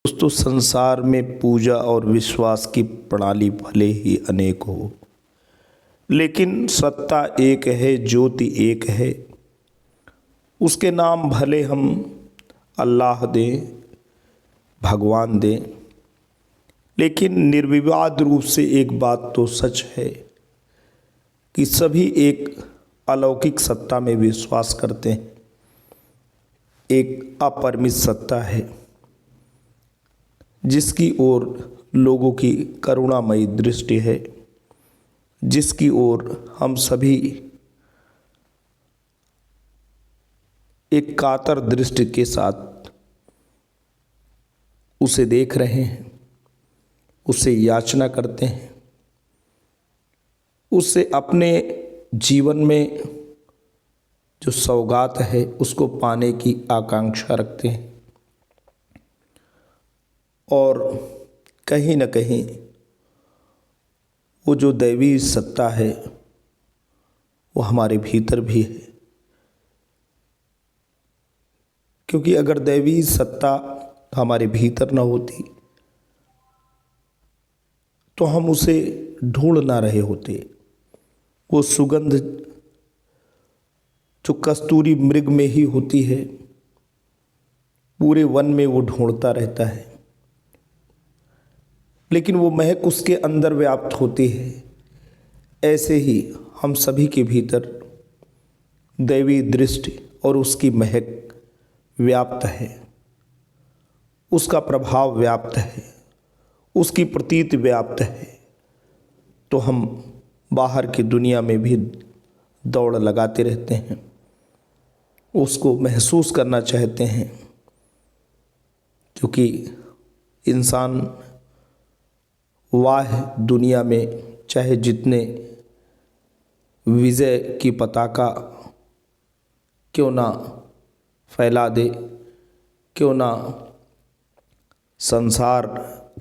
दोस्तों, संसार में पूजा और विश्वास की प्रणाली भले ही अनेक हो, लेकिन सत्ता एक है, ज्योति एक है। उसके नाम भले हम अल्लाह दें, भगवान दें, लेकिन निर्विवाद रूप से एक बात तो सच है कि सभी एक अलौकिक सत्ता में विश्वास करते हैं। एक अपरिमित सत्ता है जिसकी ओर लोगों की करुणामयी दृष्टि है, जिसकी ओर हम सभी एक कातर दृष्टि के साथ उसे देख रहे हैं, उससे याचना करते हैं, उससे अपने जीवन में जो सौगात है उसको पाने की आकांक्षा रखते हैं। और कहीं न कहीं वो जो दैवी सत्ता है वो हमारे भीतर भी है, क्योंकि अगर दैवी सत्ता हमारे भीतर न होती तो हम उसे ढूंढ ना रहे होते। वो सुगंध जो कस्तूरी मृग में ही होती है, पूरे वन में वो ढूंढता रहता है, लेकिन वो महक उसके अंदर व्याप्त होती है। ऐसे ही हम सभी के भीतर दैवी दृष्टि और उसकी महक व्याप्त है, उसका प्रभाव व्याप्त है, उसकी प्रतीति व्याप्त है। तो हम बाहर की दुनिया में भी दौड़ लगाते रहते हैं, उसको महसूस करना चाहते हैं, क्योंकि इंसान वाह दुनिया में चाहे जितने विजय की पताका क्यों ना फैला दे, क्यों ना संसार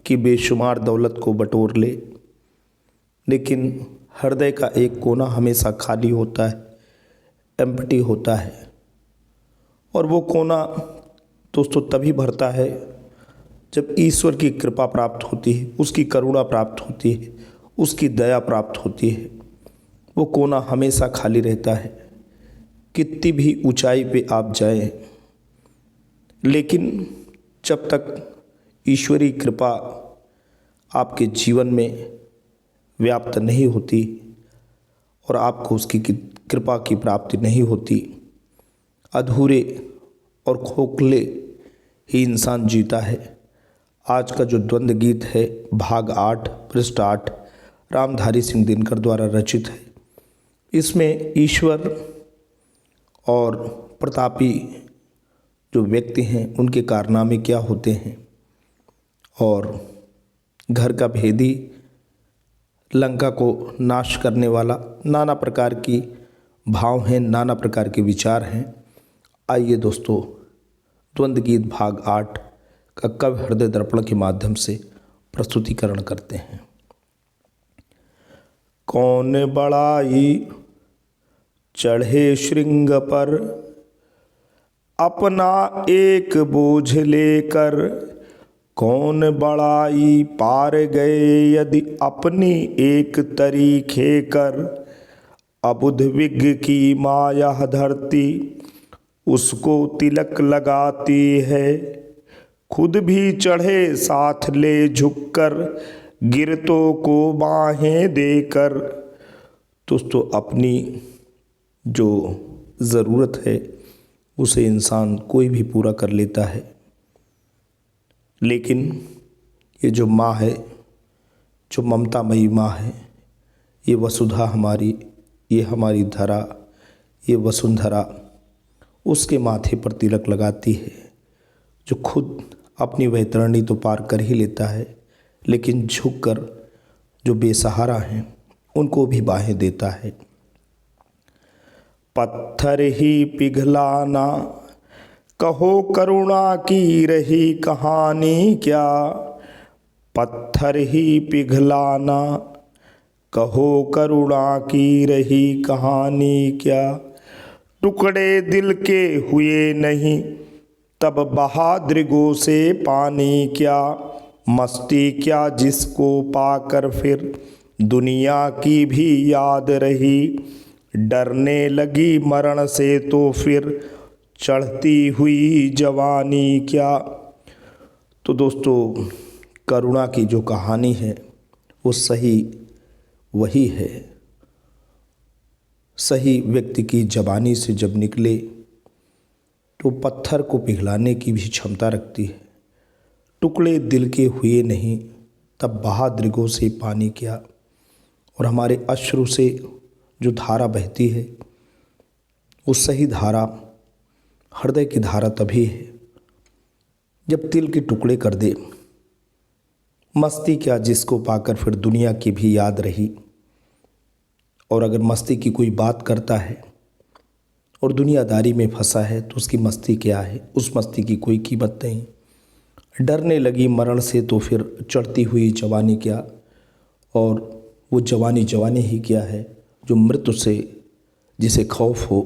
की बेशुमार दौलत को बटोर ले, लेकिन हृदय का एक कोना हमेशा खाली होता है, एम्प्टी होता है। और वो कोना दोस्तों तभी भरता है जब ईश्वर की कृपा प्राप्त होती है, उसकी करुणा प्राप्त होती है, उसकी दया प्राप्त होती है। वो कोना हमेशा खाली रहता है, कितनी भी ऊंचाई पे आप जाएं, लेकिन जब तक ईश्वरी कृपा आपके जीवन में व्याप्त नहीं होती और आपको उसकी कृपा की प्राप्ति नहीं होती, अधूरे और खोखले ही इंसान जीता है। आज का जो द्वंद्व गीत है भाग 8 पृष्ठ 8 रामधारी सिंह दिनकर द्वारा रचित है। इसमें ईश्वर और प्रतापी जो व्यक्ति हैं उनके कारनामे क्या होते हैं, और घर का भेदी लंका को नाश करने वाला नाना प्रकार की भाव हैं, नाना प्रकार के विचार हैं। आइए दोस्तों, द्वंद्व गीत भाग 8 का कवि हृदय दर्पण के माध्यम से प्रस्तुतिकरण करते हैं। कौन बड़ाई चढ़े श्रृंग पर, अपना एक बोझ लेकर, कौन बड़ाई पार गए यदि अपनी एक तरीखे कर। अबुध विग की माया धरती उसको तिलक लगाती है, खुद भी चढ़े साथ ले झुककर, गिरतों को बाहें देकर। दोस्तों, अपनी जो ज़रूरत है उसे इंसान कोई भी पूरा कर लेता है, लेकिन ये जो माँ है, जो ममतामयी माँ है, ये वसुधा हमारी, ये हमारी धरा, ये वसुंधरा उसके माथे पर तिलक लगाती है, जो खुद अपनी वैतरणी तो पार कर ही लेता है, लेकिन झुककर जो बेसहारा हैं उनको भी बाहें देता है। पत्थर ही पिघलाना कहो करुणा की रही कहानी क्या, पत्थर ही पिघलाना कहो करुणा की रही कहानी क्या। टुकड़े दिल के हुए नहीं तब बहादुर से पानी क्या, मस्ती क्या जिसको पाकर फिर दुनिया की भी याद रही। डरने लगी मरण से तो फिर चढ़ती हुई जवानी क्या। तो दोस्तों, करुणा की जो कहानी है वो सही वही है। सही व्यक्ति की ज़बानी से जब निकले तो पत्थर को पिघलाने की भी क्षमता रखती है। टुकड़े दिल के हुए नहीं, तब बहादुर से पानी क्या। और हमारे अश्रु से जो धारा बहती है वो सही धारा, हृदय की धारा तभी है जब तिल के टुकड़े कर दे। मस्ती क्या जिसको पाकर फिर दुनिया की भी याद रही। और अगर मस्ती की कोई बात करता है और दुनियादारी में फंसा है तो उसकी मस्ती क्या है, उस मस्ती की कोई कीमत नहीं। डरने लगी मरण से तो फिर चढ़ती हुई जवानी क्या। और वो जवानी जवानी ही क्या है जो मृत्यु से जिसे खौफ हो।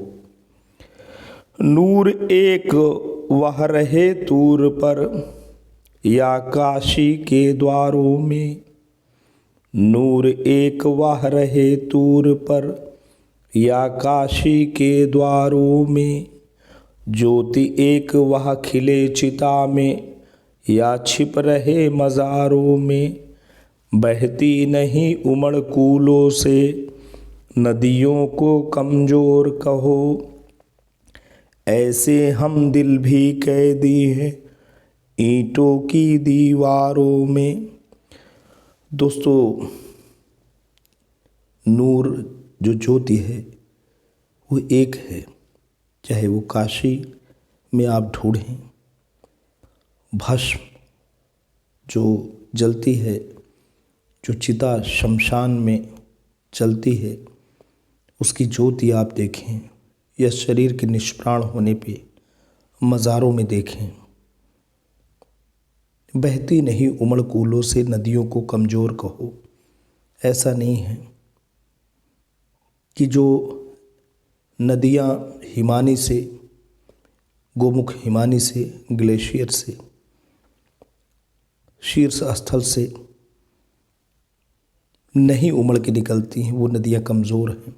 नूर एक वह रहे तूर पर या काशी के द्वारों में। नूर एक वह रहे तूर पर या काशी के द्वारों में। ज्योति एक वह खिले चिता में या छिप रहे मज़ारों में। बहती नहीं उमड़ कूलों से नदियों को कमज़ोर कहो। ऐसे हम दिल भी कैदी हैं ईंटों की दीवारों में। दोस्तों, नूर जो ज्योति है वो एक है, चाहे वो काशी में आप ढूंढें। भस्म जो जलती है, जो चिता शमशान में चलती है, उसकी ज्योति आप देखें या शरीर के निष्प्राण होने पे मज़ारों में देखें। बहती नहीं उमड़ कूलों से नदियों को कमज़ोर कहो। ऐसा नहीं है कि जो नदियाँ हिमानी से, गोमुख हिमानी से, ग्लेशियर से, शीर्ष स्थल से नहीं उमड़ के निकलती हैं, वो नदियाँ कमज़ोर हैं।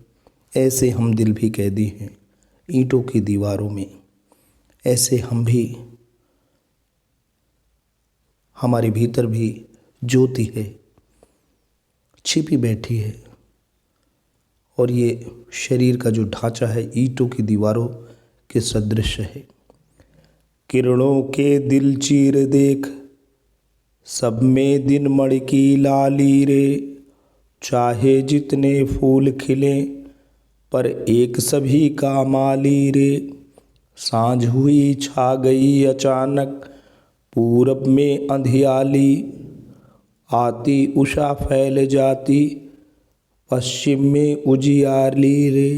ऐसे हम दिल भी कैदी हैं ईंटों की दीवारों में। ऐसे हम भी, हमारे भीतर भी ज्योति है, छिपी बैठी है। और ये शरीर का जो ढांचा है ईंटों की दीवारों के सदृश है। किरणों के दिल चीर देख सब में दिन मड़की लाली रे। चाहे जितने फूल खिले पर एक सभी का माली रे। सांझ हुई छा गई अचानक पूरब में अंधियाली। आती उषा फैल जाती पश्चिम में उजियाली रे।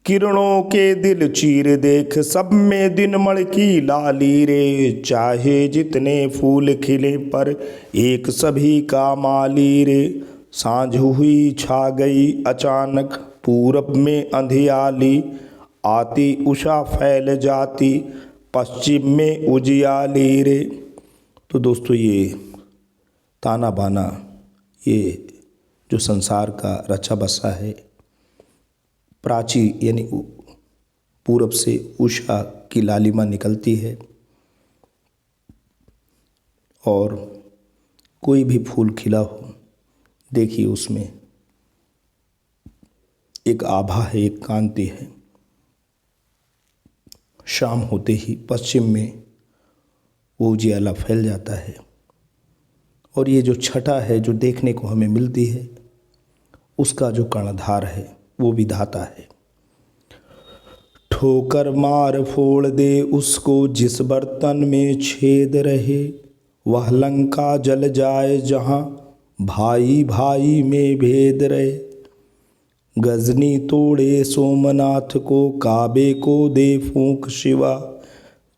किरणों के दिल चीर देख सब में दिन मड़की लाली रे। चाहे जितने फूल खिले पर एक सभी का माली रे। सांझ हुई छा गई अचानक पूरब में अंधियाली। आती उषा फैल जाती पश्चिम में उजियाली रे। तो दोस्तों, ये ताना बाना, ये जो संसार का रचा बसा है, प्राची यानी पूरब से उषा की लालिमा निकलती है और कोई भी फूल खिला हो, देखिए उसमें एक आभा है, एक कांति है। शाम होते ही पश्चिम में वो उजियाला फैल जाता है। और ये जो छटा है जो देखने को हमें मिलती है, उसका जो कर्णधार है वो विधाता है। ठोकर मार फोड़ दे उसको जिस बर्तन में छेद रहे। वह लंका जल जाए जहाँ भाई भाई में भेद रहे। गजनी तोड़े सोमनाथ को काबे को दे फूंक शिवा।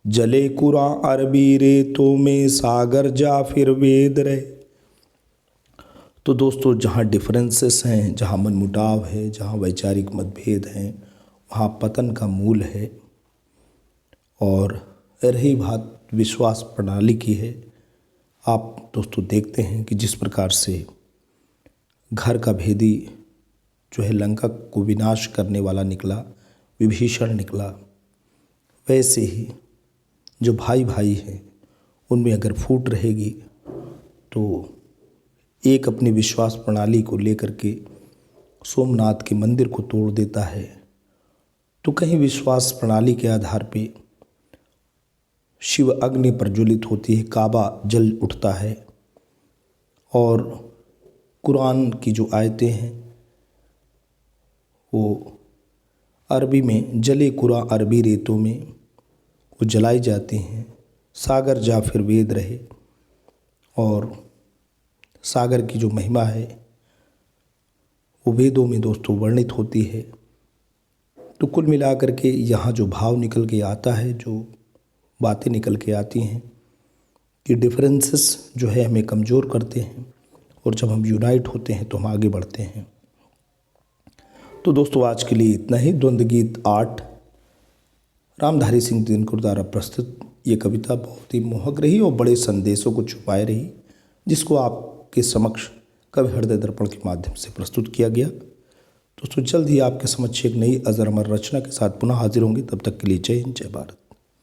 जले कुरान अरबी रेतों में सागर जा फिर वेद रहे। तो दोस्तों, जहाँ डिफरेंसेस हैं, जहाँ मनमुटाव है, जहाँ वैचारिक मतभेद हैं, वहाँ पतन का मूल है। और रही बात विश्वास प्रणाली की है, आप दोस्तों देखते हैं कि जिस प्रकार से घर का भेदी जो है लंका को विनाश करने वाला निकला, विभीषण निकला, वैसे ही जो भाई भाई हैं उनमें अगर फूट रहेगी तो एक अपनी विश्वास प्रणाली को लेकर के सोमनाथ के मंदिर को तोड़ देता है, तो कहीं विश्वास प्रणाली के आधार पे शिव अग्नि प्रज्वलित होती है, काबा जल उठता है और कुरान की जो आयतें हैं वो अरबी में जले कुरा अरबी रेतों में वो जलाई जाती हैं। सागर जा फिर वेद रहे, और सागर की जो महिमा है वो वेदों में दोस्तों वर्णित होती है। तो कुल मिलाकर के यहाँ जो भाव निकल के आता है, जो बातें निकल के आती हैं कि डिफरेंसेस जो है हमें कमज़ोर करते हैं, और जब हम यूनाइट होते हैं तो हम आगे बढ़ते हैं। तो दोस्तों आज के लिए इतना ही। द्वंद्व गीत 8 रामधारी सिंह दिनकर द्वारा प्रस्तुत ये कविता बहुत ही मोहक रही और बड़े संदेशों को छुपाए रही, जिसको आपके समक्ष कवि हृदय दर्पण के माध्यम से प्रस्तुत किया गया। दोस्तों जल्द ही आपके समक्ष एक नई अजर अमर रचना के साथ पुनः हाजिर होंगे। तब तक के लिए जय हिंद, जय भारत।